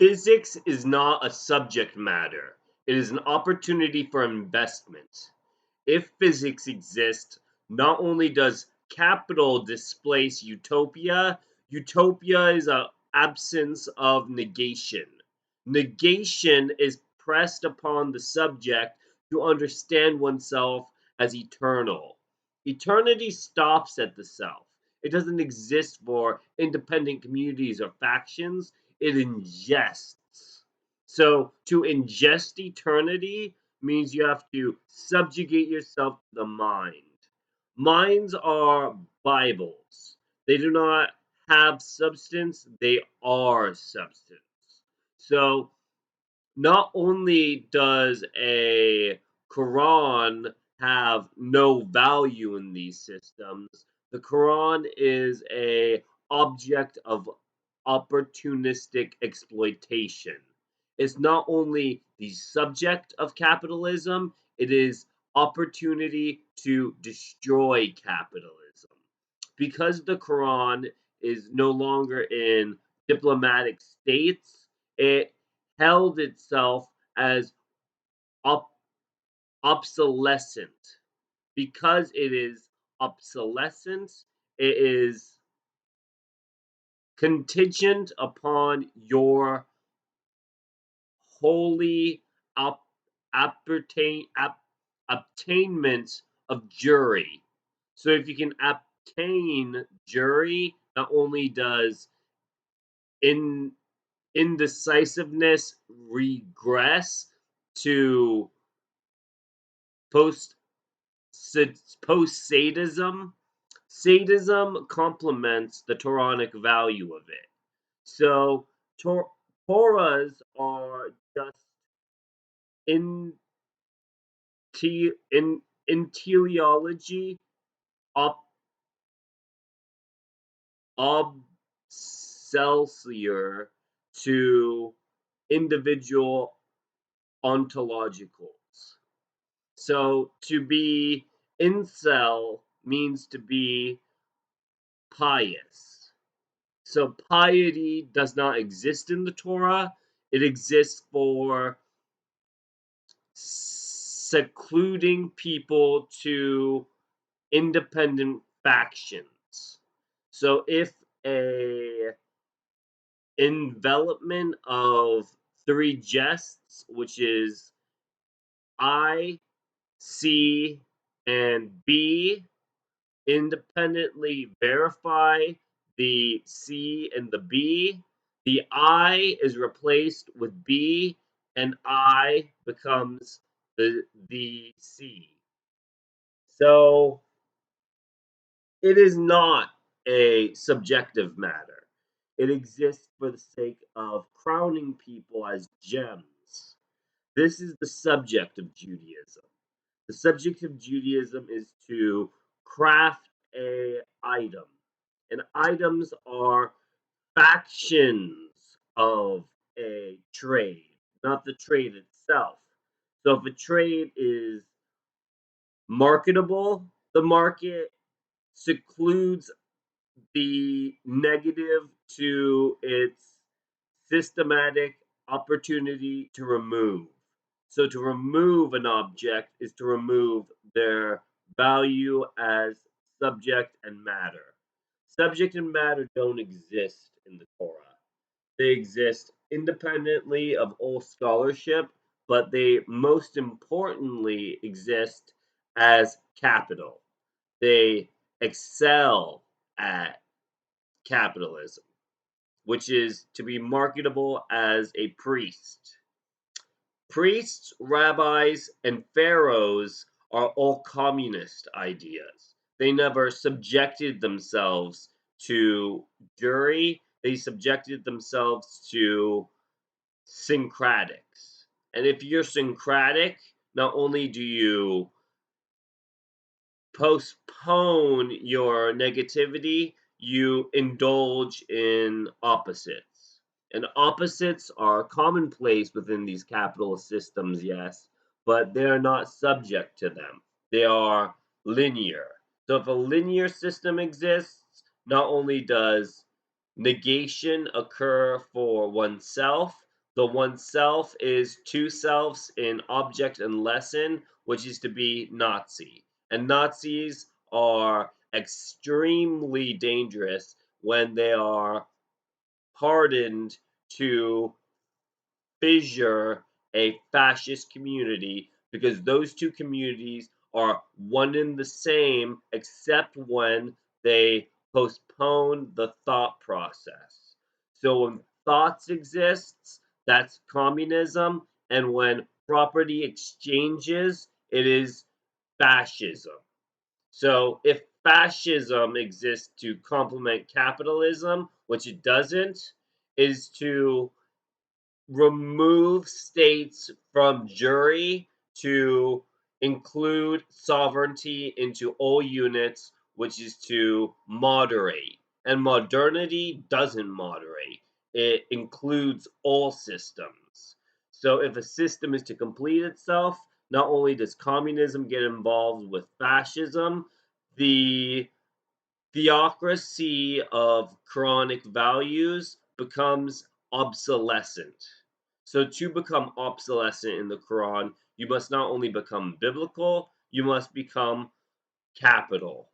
Physics is not a subject matter. It is an opportunity for investment. If physics exists, not only does capital displace utopia, utopia is an absence of negation. Negation is pressed upon the subject to understand oneself as eternal. Eternity stops at the self. It doesn't exist for independent communities or factions. It ingests. So to ingest eternity means you have to subjugate yourself to the mind. Minds are Bibles. They do not have substance, they are substance. So not only does a Quran have no value in these systems, the Quran is a object of opportunistic exploitation. It's not only the subject of capitalism, it is opportunity to destroy capitalism. Because the Quran is no longer in diplomatic states, it held itself as ob- obsolescent. Because it is obsolescent, it is contingent upon your wholly up, obtainment of jury. So if you can obtain jury, not only does in indecisiveness regress to post post sadism. Sadism complements the Toranic value of it. So Torahs are just in in teleology op, obselsior to individual ontologicals. So to be incel means to be pious. So piety does not exist in the Torah. It exists for secluding people to independent factions. So if a envelopment of three jests, which is I, C, and B, independently verify the C and the B, the I is replaced with B, and I becomes the C. So it is not a subjective matter. It exists for the sake of crowning people as gems. This is the subject of Judaism. The subject of Judaism is to craft a item. And items are factions of a trade, not the trade itself. So if a trade is marketable, the market secludes the negative to its systematic opportunity to remove. So to remove an object is to remove their value as subject and matter. Subject and matter don't exist in the Torah. They exist independently of all scholarship, but they most importantly exist as capital. They excel at capitalism, which is to be marketable as a priest. Priests, rabbis, and pharaohs are all communist ideas. They never subjected themselves to jury, they subjected themselves to syncratics. And if you're syncratic, not only do you postpone your negativity, you indulge in opposites. And opposites are commonplace within these capitalist systems, yes, but they're not subject to them. They are linear. So if a linear system exists, not only does negation occur for oneself, The one self is two selves in object and lesson, which is to be Nazi. And Nazis are extremely dangerous when they are hardened to fissure a fascist community, because those two communities are one and the same except when they postpone the thought process. So when thoughts exists, that's communism, and when property exchanges, it is fascism. So if fascism exists to complement capitalism, which it doesn't, is to remove states from jury to include sovereignty into all units, which is to moderate. And modernity doesn't moderate, it includes all systems. So if a system is to complete itself, not only does communism get involved with fascism, the theocracy of Quranic values becomes obsolescent. So, to become obsolescent in the Quran, you must not only become biblical, you must become capital.